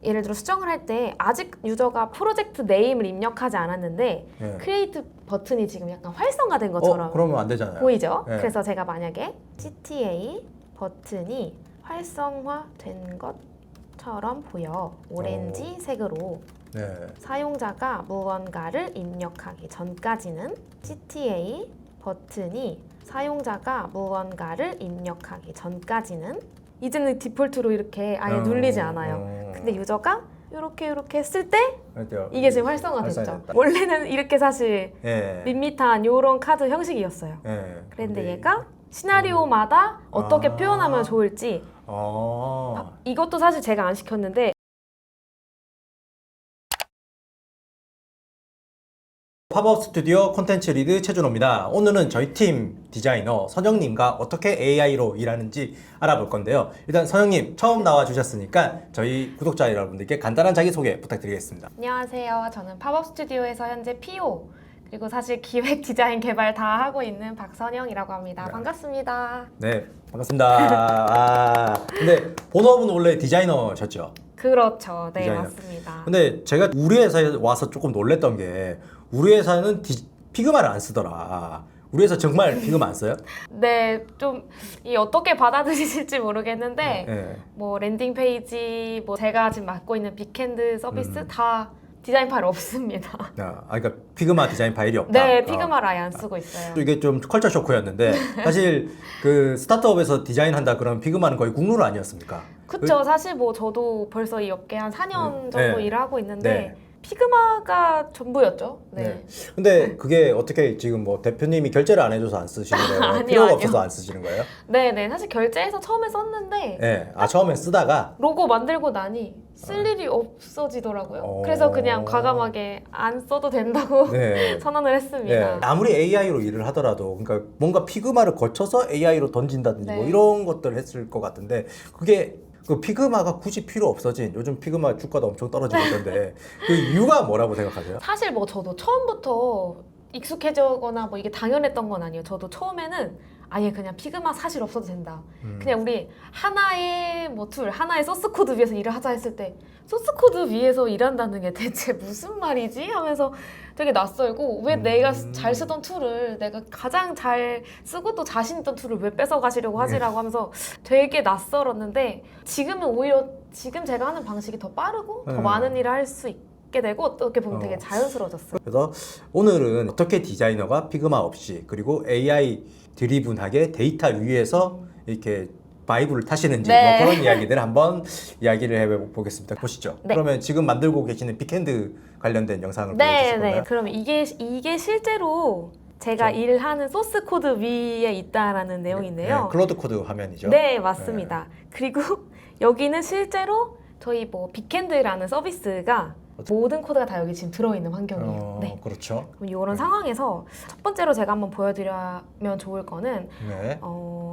예를 들어 수정을 할 때 아직 유저가 프로젝트 네임을 입력하지 않았는데 크리에이트 버튼이 지금 약간 활성화된 것처럼 그러면 안 되잖아요. 보이죠? 그래서 제가 만약에 CTA 버튼이 활성화된 것처럼 보여. 오렌지색으로 사용자가 무언가를 입력하기 전까지는 CTA 버튼이 사용자가 무언가를 입력하기 전까지는 이제는 디폴트로 이렇게 아예 눌리지 않아요. 근데 유저가 이렇게 했을 때 이게 지금 활성화됐죠. 원래는 이렇게 사실 밋밋한 이런 카드 형식이었어요. 그런데 얘가 시나리오마다 어떻게 표현하면 좋을지 이것도 사실 제가 안 시켰는데 팝업 스튜디오 콘텐츠 리드 최준호입니다. 오늘은 저희 팀 디자이너 선영님과 어떻게 AI로 일하는지 알아볼 건데요. 일단 선영님 처음 나와주셨으니까 저희 구독자 여러분들께 간단한 자기소개 부탁드리겠습니다. 안녕하세요. 저는 팝업 스튜디오에서 현재 PO 그리고 사실 기획, 디자인, 개발 다 하고 있는 박선영이라고 합니다. 반갑습니다. 네, 반갑습니다. 근데 본업은 원래 디자이너셨죠? 그렇죠. 네, 디자이너. 맞습니다. 근데 제가 우리 회사에 와서 조금 놀랬던 게 우리 회사는 피그마를 안 쓰더라. 우리 회사 정말 피그마 안 써요? 네, 좀 어떻게 받아들이실지 모르겠는데 뭐 랜딩 페이지, 뭐 제가 지금 맡고 있는 빅핸드 서비스 다 디자인 파일 없습니다. 그러니까 피그마 디자인 파일이 없다. 네, 피그마를 아예 안 쓰고 있어요. 이게 좀 컬처 쇼크였는데 사실 그 스타트업에서 디자인한다 그러면 피그마는 거의 국룰 아니었습니까? 그쵸. 사실 뭐 저도 벌써 이 업계 한 4년 정도 일을 하고 있는데 피그마가 전부였죠. 네. 근데 그게 어떻게 지금 뭐 대표님이 결제를 안 해줘서 안 쓰시는 거예요? 아니요, 필요가 없어서 안 쓰시는 거예요? 네. 사실 결제해서 처음에 썼는데 처음에 쓰다가 로고 만들고 나니 쓸 일이 없어지더라고요. 그래서 그냥 과감하게 안 써도 된다고 선언을 했습니다. 아무리 AI로 일을 하더라도 그러니까 뭔가 피그마를 거쳐서 AI로 던진다든지 뭐 이런 것들을 했을 것 같은데 그게 그 피그마가 굳이 필요 없어진 요즘 피그마 주가도 엄청 떨어지고 있던데 그 이유가 뭐라고 생각하세요? 사실 뭐 저도 처음부터 익숙해지거나 뭐 이게 당연했던 건 아니에요. 저도 처음에는 아예 그냥 피그마 사실 없어도 된다. 그냥 우리 하나의 뭐 툴, 하나의 소스 코드 위에서 일을 하자 했을 때 소스 코드 위에서 일한다는 게 대체 무슨 말이지? 하면서 되게 낯설고 왜 내가 잘 쓰던 툴을 내가 가장 잘 쓰고 또 자신 있던 툴을 왜 뺏어 가시려고 하지라고 하면서 되게 낯설었는데 지금은 오히려 지금 제가 하는 방식이 더 빠르고 더 많은 일을 할 수 있게 되고 어떻게 보면 되게 자연스러워졌어요. 그래서 오늘은 어떻게 디자이너가 피그마 없이 그리고 AI 드리븐하게 데이터 위에서 이렇게 바이브를 타시는지 뭐 그런 이야기들 한번 이야기를 해보겠습니다. 보시죠. 그러면 지금 만들고 계시는 빅핸드 관련된 영상을 보여주실 건가요? 그러면 이게 실제로 제가 일하는 소스 코드 위에 있다라는 내용인데요. 클로드 코드 화면이죠. 네, 맞습니다. 그리고 여기는 실제로 저희 뭐 빅핸드라는 서비스가 모든 코드가 다 여기 지금 들어있는 환경이에요. 그렇죠. 그럼 이런 상황에서 첫 번째로 제가 한번 보여드리면 좋을 거는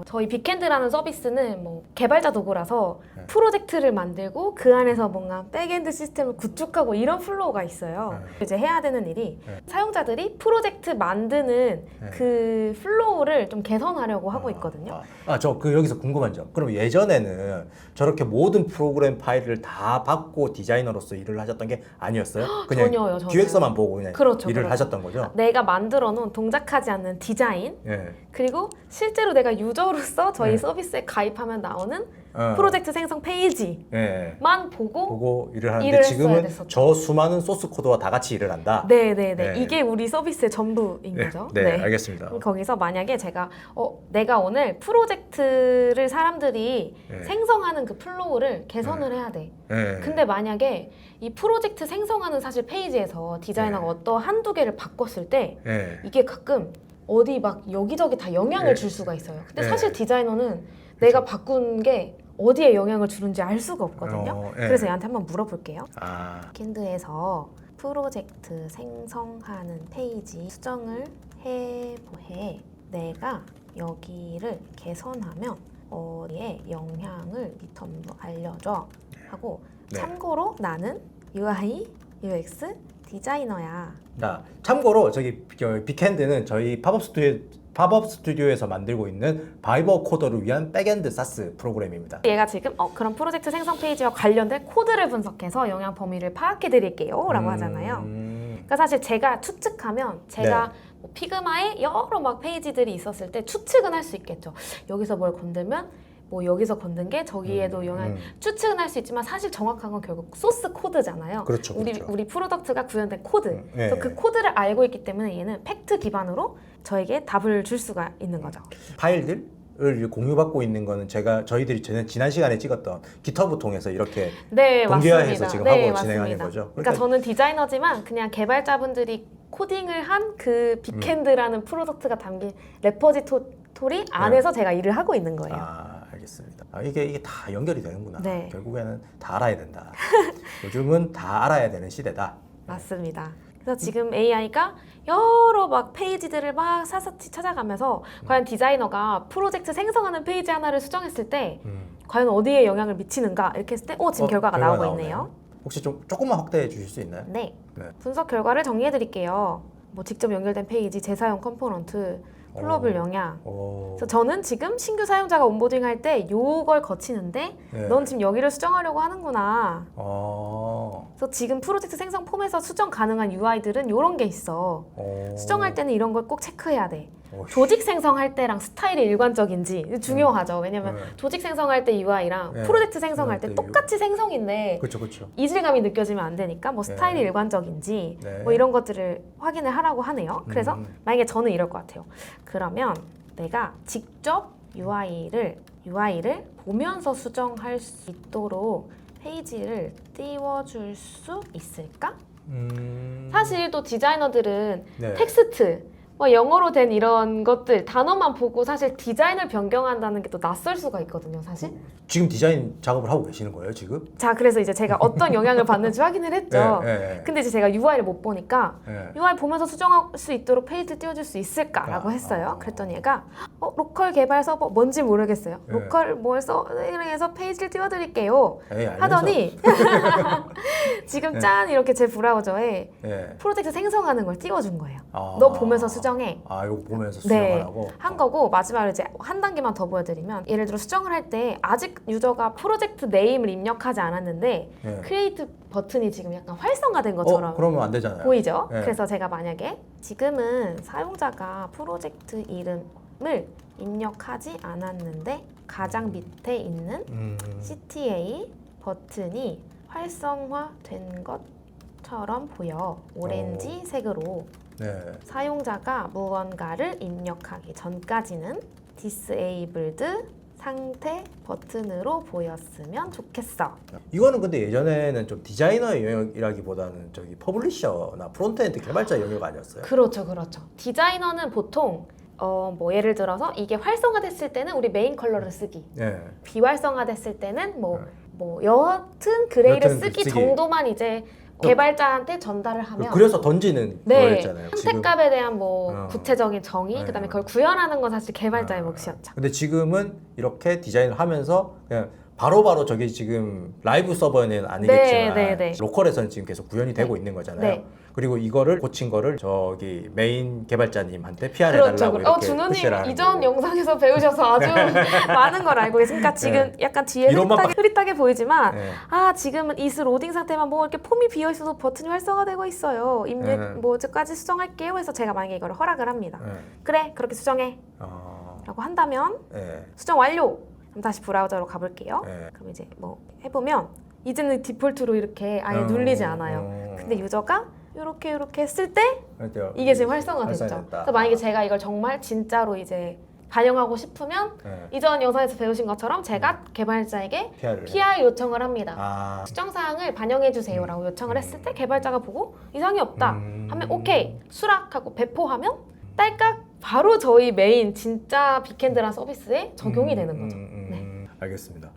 저희 빅핸드라는 서비스는 뭐 개발자 도구라서 프로젝트를 만들고 그 안에서 뭔가 백엔드 시스템을 구축하고 이런 플로우가 있어요. 이제 해야 되는 일이 사용자들이 프로젝트 만드는 그 플로우를 좀 개선하려고 하고 있거든요. 저 여기서 궁금한 점. 그럼 예전에는 저렇게 모든 프로그램 파일을 다 받고 디자이너로서 일을 하셨던 게 아니었어요? 그냥 전혀요. 기획서만 보고 그냥 일을 하셨던 거죠? 내가 만들어 놓은 동작하지 않는 디자인 그리고 실제로 내가 유저로서 저희 서비스에 가입하면 나오는 프로젝트 생성 페이지만 보고 일을 하는데 지금은 저 수많은 소스 코드와 다 같이 일을 한다? 이게 우리 서비스의 전부인 거죠. 알겠습니다. 거기서 만약에 제가 내가 오늘 프로젝트를 사람들이 생성하는 그 플로우를 개선을 해야 돼. 근데 만약에 이 프로젝트 생성하는 사실 페이지에서 디자이너가 어떤 한두 개를 바꿨을 때 이게 가끔 어디 막 여기저기 다 영향을 줄 수가 있어요. 근데 사실 디자이너는 내가 바꾼 게 어디에 영향을 주는지 알 수가 없거든요. 그래서 얘한테 한번 물어볼게요. 캔드에서 프로젝트 생성하는 페이지 수정을 해보해. 내가 여기를 개선하면 어디에 영향을 미텀도 알려줘 하고 참고로 나는 UI, UX 디자이너야. 참고로 저기 빅핸드는 저희 팝업 팝업 스튜디오에서 만들고 있는 바이버 코더를 위한 백엔드 사스 프로그램입니다. 얘가 지금 그런 프로젝트 생성 페이지와 관련된 코드를 분석해서 영향 범위를 파악해 드릴게요 라고 하잖아요. 그러니까 사실 제가 추측하면 제가 뭐 피그마에 여러 막 페이지들이 있었을 때 추측은 할 수 있겠죠. 여기서 뭘 건들면 뭐 여기서 건든 게 저기에도 영향 추측은 할 수 있지만 사실 정확한 건 결국 소스 코드잖아요. 그렇죠, 그렇죠. 우리 프로덕트가 구현된 코드. 네. 그래서 그 코드를 알고 있기 때문에 얘는 팩트 기반으로 저에게 답을 줄 수가 있는 거죠. 파일들을 공유받고 있는 거는 저희들이 지난 시간에 찍었던 깃허브 통해서 이렇게 네, 동기화해서 맞습니다. 지금 네, 하고 진행하는 맞습니다. 거죠. 그러니까 저는 디자이너지만 그냥 개발자분들이 코딩을 한 그 빅핸드라는 프로덕트가 담긴 레포지토리 안에서 제가 일을 하고 있는 거예요. 알겠습니다. 이게 다 연결이 되는구나. 네. 결국에는 다 알아야 된다. 요즘은 다 알아야 되는 시대다. 맞습니다. 그래서 지금 AI가 여러 막 페이지들을 막 사사치 찾아가면서 과연 디자이너가 프로젝트 생성하는 페이지 하나를 수정했을 때 과연 어디에 영향을 미치는가 이렇게 했을 때 지금 결과가 나오고 나오네요. 있네요. 혹시 조금만 확대해 주실 수 있나요? 네. 네. 분석 결과를 정리해 드릴게요. 뭐 직접 연결된 페이지, 재사용 컴포넌트, 플러블 영향. 그래서 저는 지금 신규 사용자가 온보딩 할 때 요걸 거치는데 네. 넌 지금 여기를 수정하려고 하는구나. 어. 그래서 지금 프로젝트 생성 폼에서 수정 가능한 UI들은 요런 게 있어. 수정할 때는 이런 걸 꼭 체크해야 돼. 조직 생성할 때랑 스타일이 일관적인지 중요하죠. 왜냐면 조직 생성할 때 UI랑 프로젝트 생성할 때 똑같이 생성인데 그렇죠. 이질감이 느껴지면 안 되니까 뭐 스타일이 일관적인지 뭐 이런 것들을 확인을 하라고 하네요. 그래서 만약에 저는 이럴 것 같아요. 그러면 내가 직접 UI를 보면서 수정할 수 있도록 페이지를 띄워줄 수 있을까? 사실 또 디자이너들은 텍스트 뭐 영어로 된 이런 것들 단어만 보고 사실 디자인을 변경한다는 게 또 낯설 수가 있거든요, 사실. 지금 디자인 작업을 하고 계시는 거예요, 지금? 자, 그래서 이제 제가 어떤 영향을 받는지 확인을 했죠. 근데 이제 제가 UI를 못 보니까 UI 보면서 수정할 수 있도록 페이지를 띄워줄 수 있을까라고 했어요. 그랬더니 얘가 로컬 개발 서버 뭔지 모르겠어요. 로컬 뭘 서버에서 페이지를 띄워드릴게요. 하더니 지금 짠 이렇게 제 브라우저에 프로젝트 생성하는 걸 띄워준 거예요. 너 보면서 수정해. 이거 보면서 수정하라고? 한 거고 마지막으로 이제 한 단계만 더 보여드리면 예를 들어 수정을 할 때 아직 유저가 프로젝트 네임을 입력하지 않았는데 크리에이트 버튼이 지금 약간 활성화된 것처럼 그러면 안 되잖아요. 보이죠? 그래서 제가 만약에 지금은 사용자가 프로젝트 이름을 입력하지 않았는데 가장 밑에 있는 CTA 버튼이 활성화된 것처럼 보여. 오렌지색으로 사용자가 무언가를 입력하기 전까지는 disabled 상태 버튼으로 보였으면 좋겠어. 이거는 근데 예전에는 좀 디자이너의 영역이라기보다는 저기 퍼블리셔나 프론트엔드 개발자 영역 아니었어요? 그렇죠. 디자이너는 보통 뭐 예를 들어서 이게 활성화됐을 때는 우리 메인 컬러를 쓰기, 비활성화됐을 때는 뭐 여하튼 그레이를 쓰기 정도만 이제 개발자한테 전달을 하면 그래서 던지는 거였잖아요. 선택값에 대한 뭐 구체적인 정의, 그다음에 그걸 구현하는 건 사실 개발자의 몫이었죠. 근데 지금은 이렇게 디자인을 하면서 그냥 바로바로 저게 지금 라이브 서버는 아니겠지만 로컬에서는 지금 계속 구현이 되고 있는 거잖아요. 그리고 이거를 고친 거를 저기 메인 개발자님한테 PR 해달라고 이렇게 준호님 푸시를 하는 이전 거고. 영상에서 배우셔서 아주 많은 걸 알고 계시니까 지금 약간 뒤에 흐릿하게 보이지만 지금은 is 로딩 상태만 뭐 이렇게 폼이 비어 있어도 버튼이 활성화되고 있어요. 입력 뭐까지 수정할게요. 해서 제가 만약에 이걸 허락을 합니다. 그래 그렇게 수정해 라고 한다면 수정 완료. 그럼 다시 브라우저로 가볼게요. 그럼 이제 뭐 해보면 이제는 디폴트로 이렇게 아예 눌리지 않아요. 근데 유저가 이렇게 했을 때 이게 지금 활성화됐죠. 그래서 만약에 제가 이걸 정말 진짜로 이제 반영하고 싶으면 이전 영상에서 배우신 것처럼 제가 개발자에게 PR 요청을 합니다. 수정 사항을 반영해 주세요라고 요청을 했을 때 개발자가 보고 이상이 없다 하면 오케이 수락하고 배포하면 딸깍 바로 저희 메인 진짜 빅핸드란 서비스에 적용이 되는 거죠. 알겠습니다.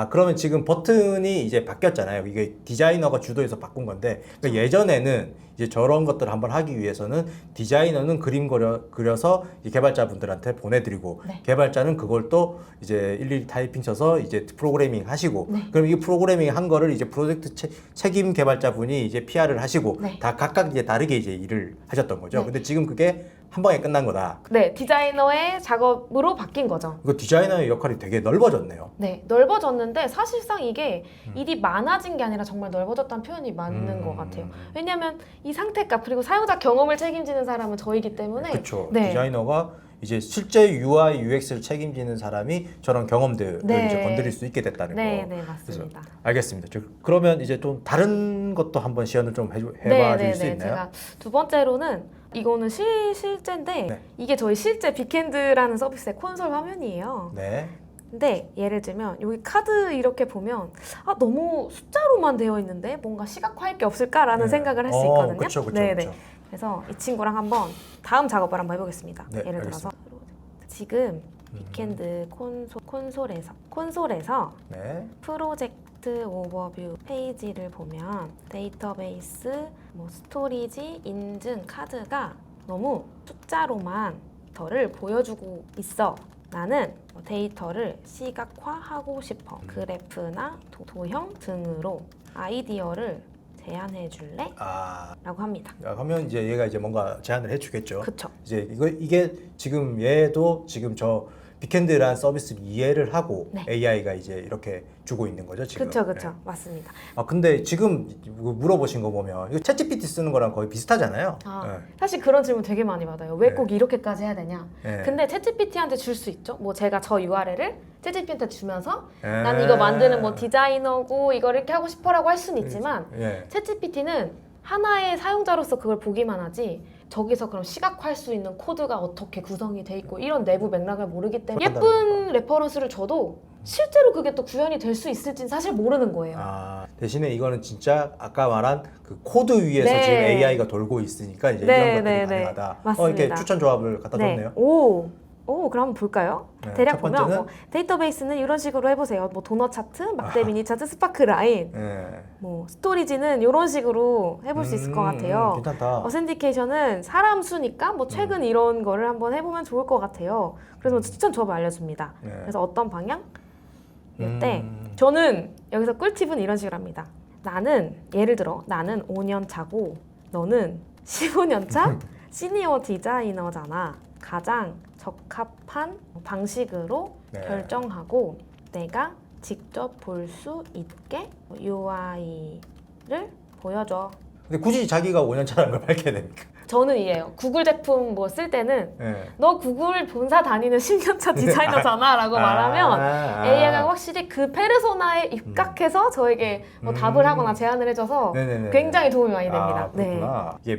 그러면 지금 버튼이 이제 바뀌었잖아요. 이게 디자이너가 주도해서 바꾼 건데 그러니까 예전에는 이제 저런 것들을 한번 하기 위해서는 디자이너는 그림 그려서 개발자분들한테 보내드리고 개발자는 그걸 또 이제 일일이 타이핑 쳐서 이제 프로그래밍 하시고 그럼 이 프로그래밍 한 거를 이제 프로젝트 책임 개발자분이 이제 PR을 하시고 다 각각 이제 다르게 이제 일을 하셨던 거죠. 근데 지금 그게 한 방에 끝난 거다. 네, 디자이너의 작업으로 바뀐 거죠. 이거 디자이너의 역할이 되게 넓어졌네요. 네, 넓어졌는데 사실상 이게 일이 많아진 게 아니라 정말 넓어졌다는 표현이 맞는 것 같아요. 왜냐하면 이 상태값 그리고 사용자 경험을 책임지는 사람은 저이기 때문에 그렇죠. 네. 디자이너가 이제 실제 UI, UX를 책임지는 사람이 저런 경험들을 네. 이제 건드릴 수 있게 됐다는 네, 거. 네, 맞습니다. 그래서 알겠습니다. 그러면 이제 좀 다른 것도 한번 시연을 좀 해봐 줄 수 있나요? 제가 두 번째로는 이거는 실제인데 네. 이게 저희 실제 빅핸드라는 서비스의 콘솔 화면이에요. 네. 근데 예를 들면 여기 카드 이렇게 보면 아 너무 숫자로만 되어 있는데 뭔가 시각화할 게 없을까라는 네. 생각을 할 수 있거든요. 그쵸, 네네. 그쵸. 그래서 이 친구랑 한번 다음 작업을 한번 해보겠습니다. 네, 예를 들어서 지금 빅핸드 콘솔에서 네. 프로젝트 오버뷰 페이지를 보면 데이터베이스, 뭐 스토리지, 인증, 카드가 너무 숫자로만 데이터를 보여주고 있어. 나는 데이터를 시각화하고 싶어. 그래프나 도형 등으로 아이디어를 제안해 줄래? 라고 합니다. 그러면 이제 얘가 이제 뭔가 제안을 해주겠죠. 그쵸. 이제 이게 지금 얘도 지금 저 빅핸드라는 서비스를 이해를 하고 네. AI가 이제 이렇게 주고 있는 거죠 지금. 그쵸. 네. 맞습니다. 근데 지금 물어보신 거 보면 이거 챗GPT 쓰는 거랑 거의 비슷하잖아요. 네. 사실 그런 질문 되게 많이 받아요. 왜 네. 꼭 이렇게까지 해야 되냐? 네. 근데 챗GPT한테 줄 수 있죠. 뭐 제가 저 URL을 챗GPT한테 주면서 네. 나는 이거 만드는 뭐 디자이너고 이걸 이렇게 하고 싶어라고 할 수는 있지만 네. 챗GPT는 하나의 사용자로서 그걸 보기만 하지 저기서 그럼 시각화할 수 있는 코드가 어떻게 구성이 돼 있고 이런 내부 맥락을 모르기 때문에 예쁜 레퍼런스를 줘도 실제로 그게 또 구현이 될 수 있을지는 사실 모르는 거예요. 대신에 이거는 진짜 아까 말한 그 코드 위에서 네. 지금 AI가 돌고 있으니까 이제 네, 이런 것들이 네, 네. 가능하다. 맞습니다. 이렇게 추천 조합을 갖다 줬네요. 오, 그럼 한번 볼까요? 네, 대략 첫 보면 번째는? 뭐 데이터베이스는 이런 식으로 해보세요. 뭐 도넛 차트, 막대 미니 차트, 스파크 라인, 네. 뭐 스토리지는 이런 식으로 해볼 수 있을 것 같아요. 괜찮다. 어센티케이션은 사람 수니까 뭐 최근 이런 거를 한번 해보면 좋을 것 같아요. 그래서 뭐 추천 조합을 알려줍니다. 네. 그래서 어떤 방향? 이때 저는 여기서 꿀팁은 이런 식으로 합니다. 나는 예를 들어 나는 5년 차고 너는 15년 차 시니어 디자이너잖아. 가장 적합한 방식으로 네. 결정하고 내가 직접 볼 수 있게 UI를 보여줘. 근데 굳이 자기가 5년 차라는 걸 밝혀야 됩니까? 저는 이래요. 구글 제품 뭐 쓸 때는 네. 너 구글 본사 다니는 10년차 디자이너잖아 라고 말하면 AI가 확실히 그 페르소나에 입각해서 저에게 뭐 답을 하거나 제안을 해줘서 네네네. 굉장히 도움이 많이 됩니다. 그렇구나. 이게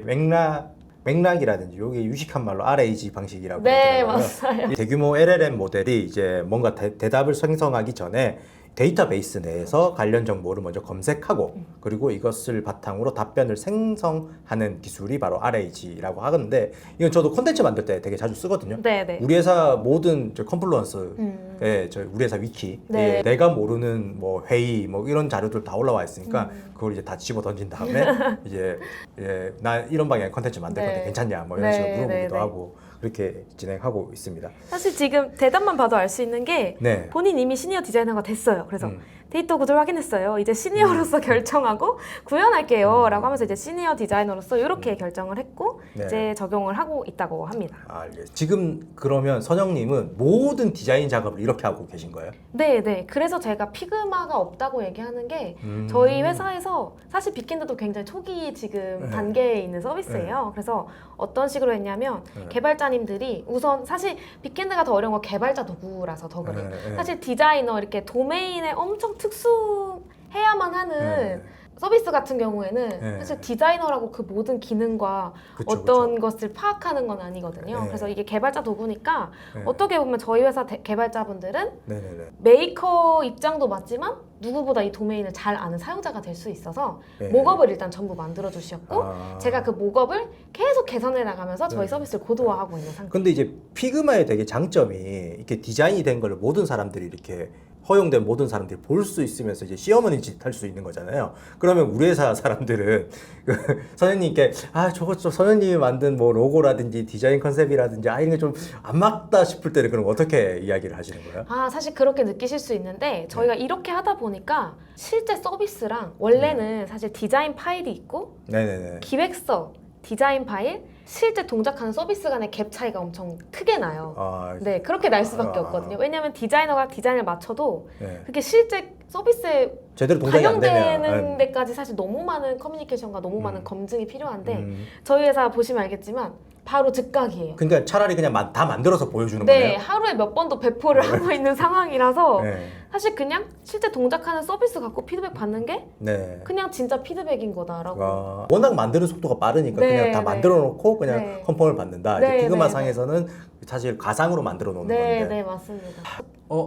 맥락이라든지 이게 유식한 말로 RAG 방식이라고 네, 그러더라고요. 맞아요. 이 대규모 LLM 모델이 이제 뭔가 대답을 생성하기 전에 데이터베이스 내에서 관련 정보를 먼저 검색하고 그리고 이것을 바탕으로 답변을 생성하는 기술이 바로 RAG라고 하는데 이건 저도 콘텐츠 만들 때 되게 자주 쓰거든요. 네네. 우리 회사 모든 저 컴플루언스에 우리 회사 위키 네. 내가 모르는 뭐 회의 뭐 이런 자료들 다 올라와 있으니까 그걸 이제 다 집어 던진 다음에 이제 나 이런 방향의 콘텐츠 만들 건데 네. 괜찮냐 뭐 이런 네, 식으로 물어보기도 네, 네. 하고 그렇게 진행하고 있습니다. 사실 지금 대답만 봐도 알 수 있는 게 네. 본인 이미 시니어 디자이너가 됐어요. 그래서 데이터 구조를 확인했어요. 이제 시니어로서 결정하고 구현할게요. 라고 하면서 이제 시니어 디자이너로서 이렇게 결정을 했고 네. 이제 적용을 하고 있다고 합니다. 알겠습니다. 지금 그러면 선영님은 모든 디자인 작업을 이렇게 하고 계신 거예요? 네. 그래서 제가 피그마가 없다고 얘기하는 게 저희 회사에서 사실 빅핸드도 굉장히 초기 지금 네. 단계에 있는 서비스예요. 그래서 어떤 식으로 했냐면 네. 개발자님들이 우선 사실 빅핸드가 더 어려운 건 개발자 도구라서 더 그래요. 네. 사실 디자이너 이렇게 도메인에 엄청 특수해야만 하는 네. 서비스 같은 경우에는 네. 사실 디자이너라고 그 모든 기능과 그쵸, 어떤 것을 파악하는 건 아니거든요. 네. 그래서 이게 개발자 도구니까 네. 어떻게 보면 저희 회사 개발자분들은 네네네. 메이커 입장도 맞지만 누구보다 이 도메인을 잘 아는 사용자가 될 수 있어서 네. 목업을 일단 전부 만들어 주셨고 제가 그 목업을 계속 개선해 나가면서 저희 네. 서비스를 고도화하고 있는 상태. 근데 이제 피그마의 되게 장점이 이렇게 디자인이 된 걸 모든 사람들이 이렇게 허용된 모든 사람들이 볼 수 있으면서 이제 시어머니 짓 할 수 있는 거잖아요. 그러면 우리 회사 사람들은 그 선생님께 저거 좀 선생님이 만든 뭐 로고라든지 디자인 컨셉이라든지 이런 게 좀 안 맞다 싶을 때는 그럼 어떻게 이야기를 하시는 거예요? 사실 그렇게 느끼실 수 있는데 저희가 이렇게 하다 보니까 실제 서비스랑 원래는 사실 디자인 파일이 있고 네네네. 기획서, 디자인 파일, 실제 동작하는 서비스 간의 갭 차이가 엄청 크게 나요. 네, 그렇게 날 수밖에 없거든요. 왜냐하면 디자이너가 디자인을 맞춰도 네. 그게 실제 서비스에 제대로 동작이 안 반영되는 되면 데까지 사실 너무 많은 커뮤니케이션과 너무 많은 검증이 필요한데 저희 회사 보시면 알겠지만 바로 즉각이에요. 그러니까 차라리 그냥 다 만들어서 보여주는 네, 거네요. 하루에 몇 번도 배포를 하고 있는 상황이라서 네. 사실 그냥 실제 동작하는 서비스 갖고 피드백 받는 게 네. 그냥 진짜 피드백인 거다라고. 워낙 만드는 속도가 빠르니까 네, 그냥 다 네. 만들어 놓고 그냥 네. 컨펌을 받는다. 네, 이제 피그마 네, 상에서는 사실 가상으로 만들어 놓는 네, 건데. 네, 맞습니다.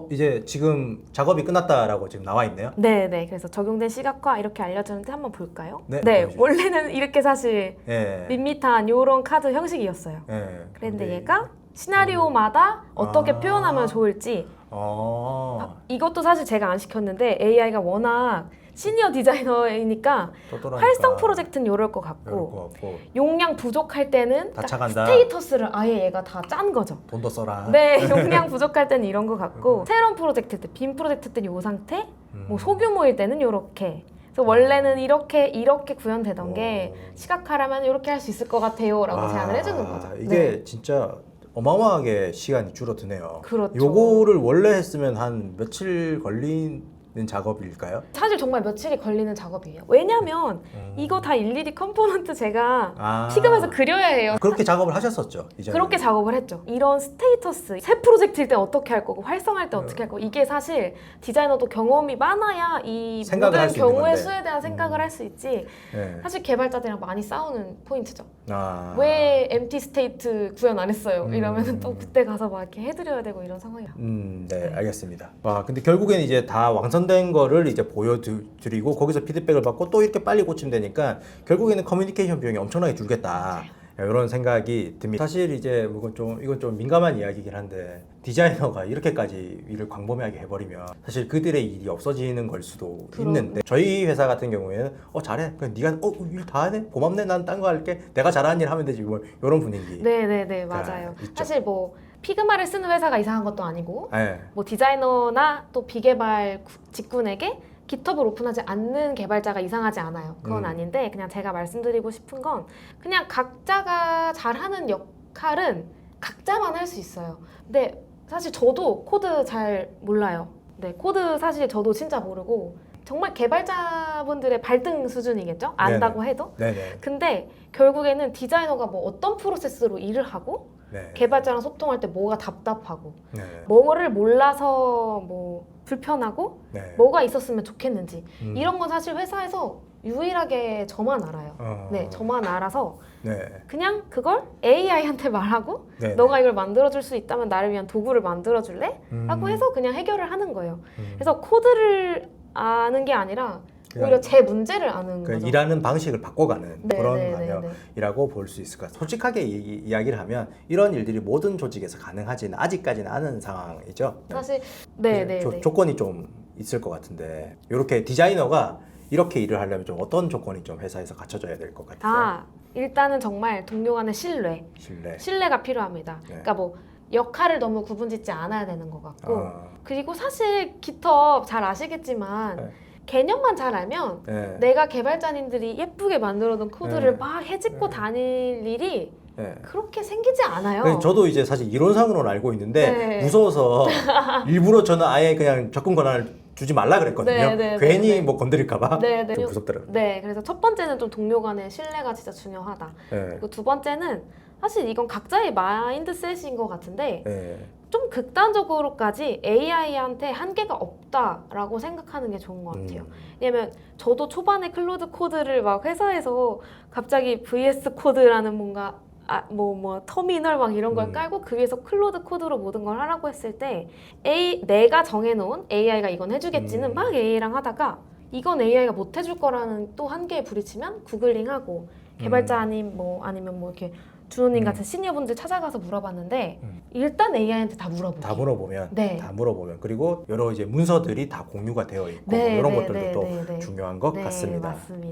이제 지금 작업이 끝났다라고 지금 나와 있네요. 네, 네. 그래서 적용된 시각화 이렇게 알려주는데 한번 볼까요? 네, 보여주시죠. 원래는 이렇게 사실 예. 밋밋한 요런 카드 형식이었어요. 예. 그런데 얘가 시나리오마다 어떻게 아. 표현하면 좋을지 어. 이것도 사실 제가 안 시켰는데 AI가 워낙 시니어 디자이너이니까 또또라니까. 활성 프로젝트는 요럴 것 이럴 같고 것 같고 용량 부족할 때는 다 딱 차간다. 스테이터스를 아예 얘가 다 짠 거죠. 돈도 써라. 네, 용량 부족할 때는 이런 것 같고 새로운 프로젝트 때, 빔 프로젝트 때는 요 상태, 뭐 소규모일 때는 요렇게. 그래서 원래는 이렇게 구현되던 게 시각화라면 이렇게 할 수 있을 것 같아요라고 제안을 해주는 거죠. 이게 네. 진짜 어마어마하게 시간이 줄어드네요. 그렇죠. 요거를 원래 했으면 한 며칠 걸리는 작업일까요? 사실 정말 며칠이 걸리는 작업이에요. 왜냐면 이거 다 일일이 컴포넌트 제가 피그마에서 그려야 해요. 그렇게 작업을 하셨었죠? 이전에. 그렇게 작업을 했죠. 이런 스테이터스, 새 프로젝트일 때 어떻게 할 거고 활성화할 때 어떻게 할 거고 이게 사실 디자이너도 경험이 많아야 이 생각을 할 모든 수 있는 경우의 건데. 수에 대한 생각을 할 수 있지 네. 사실 개발자들이랑 많이 싸우는 포인트죠. 왜? 왜 empty state 구현 안 했어요? 이러면 또 그때 가서 막 이렇게 해드려야 되고 이런 상황이야. 네, 알겠습니다. 근데 결국에는 이제 다 완성된 거를 이제 보여드리고 거기서 피드백을 받고 또 이렇게 빨리 고치면 되니까 결국에는 커뮤니케이션 비용이 엄청나게 줄겠다. 이런 생각이 듭니다. 사실 이제 이건 좀 민감한 이야기긴 한데 디자이너가 이렇게까지 일을 광범위하게 해버리면 사실 그들의 일이 없어지는 걸 수도 있는데 저희 회사 같은 경우에는 잘해 그냥 네가 일 다 하네 고맙네 난 딴 거 할게 내가 잘하는 일 하면 되지 뭐 이런 분위기. 네네네 맞아요. 있죠. 사실 뭐 피그마를 쓰는 회사가 이상한 것도 아니고 네. 뭐 디자이너나 또 비개발 직군에게 깃허브를 오픈하지 않는 개발자가 이상하지 않아요. 그건 아닌데 그냥 제가 말씀드리고 싶은 건 그냥 각자가 잘하는 역할은 각자만 할 수 있어요. 근데 사실 저도 코드 잘 몰라요. 네, 코드 사실 저도 진짜 모르고 정말 개발자분들의 발등 수준이겠죠? 안다고 해도. 네네. 근데 결국에는 디자이너가 뭐 어떤 프로세스로 일을 하고 네. 개발자랑 소통할 때 뭐가 답답하고 네. 뭐를 몰라서 뭐 불편하고 네. 뭐가 있었으면 좋겠는지 이런 건 사실 회사에서 유일하게 저만 알아요. 네, 저만 알아서 네. 그냥 그걸 AI한테 말하고 네. 너가 이걸 만들어줄 수 있다면 나를 위한 도구를 만들어줄래? 라고 해서 그냥 해결을 하는 거예요. 그래서 코드를 아는 게 아니라 오히려 제 문제를 아는 거죠. 일하는 방식을 바꿔가는 네, 그런 네, 방향이라고 볼 수 있을 것 같아요. 솔직하게 이야기를 하면 이런 일들이 모든 조직에서 가능하지는 아직까지는 않은 상황이죠. 사실 네. 조건이 좀 있을 것 같은데 이렇게 디자이너가 이렇게 일을 하려면 좀 어떤 조건이 좀 회사에서 갖춰져야 될 것 같아요? 일단은 정말 동료 간의 신뢰가 필요합니다. 네. 그러니까 뭐 역할을 너무 구분짓지 않아야 되는 것 같고 그리고 사실 깃허브 잘 아시겠지만 네. 개념만 잘 알면 네. 내가 개발자님들이 예쁘게 만들어둔 코드를 네. 막 해집고 다닐 일이 네. 그렇게 생기지 않아요. 저도 이제 사실 이론상으로는 알고 있는데 네. 무서워서 일부러 저는 아예 그냥 접근 권한을 주지 말라 그랬거든요. 네, 괜히 네. 뭐 건드릴까봐 네. 좀 무섭더라고요. 네, 그래서 첫 번째는 좀 동료 간의 신뢰가 진짜 중요하다. 네. 그리고 두 번째는 사실 이건 각자의 마인드셋인 것 같은데 네. 좀 극단적으로까지 AI한테 한계가 없다라고 생각하는 게 좋은 것 같아요. 왜냐면 저도 초반에 클로드 코드를 막 회사에서 갑자기 VS 코드라는 뭔가 터미널 막 이런 걸 깔고 그 위에서 클로드 코드로 모든 걸 하라고 했을 때 내가 정해놓은 AI가 이건 해주겠지는 막 AI랑 하다가 이건 AI가 못 해줄 거라는 또 한계에 부딪히면 구글링하고 개발자 아니면 뭐 이렇게 준호님 같은 시니어분들 찾아가서 물어봤는데 일단 AI한테 다 물어보고 다 물어보면 네. 다 물어보면 그리고 여러 이제 문서들이 다 공유가 되어 있고 네, 이런 네, 것들도 네, 또 네, 네. 중요한 것 네, 같습니다. 맞습니다.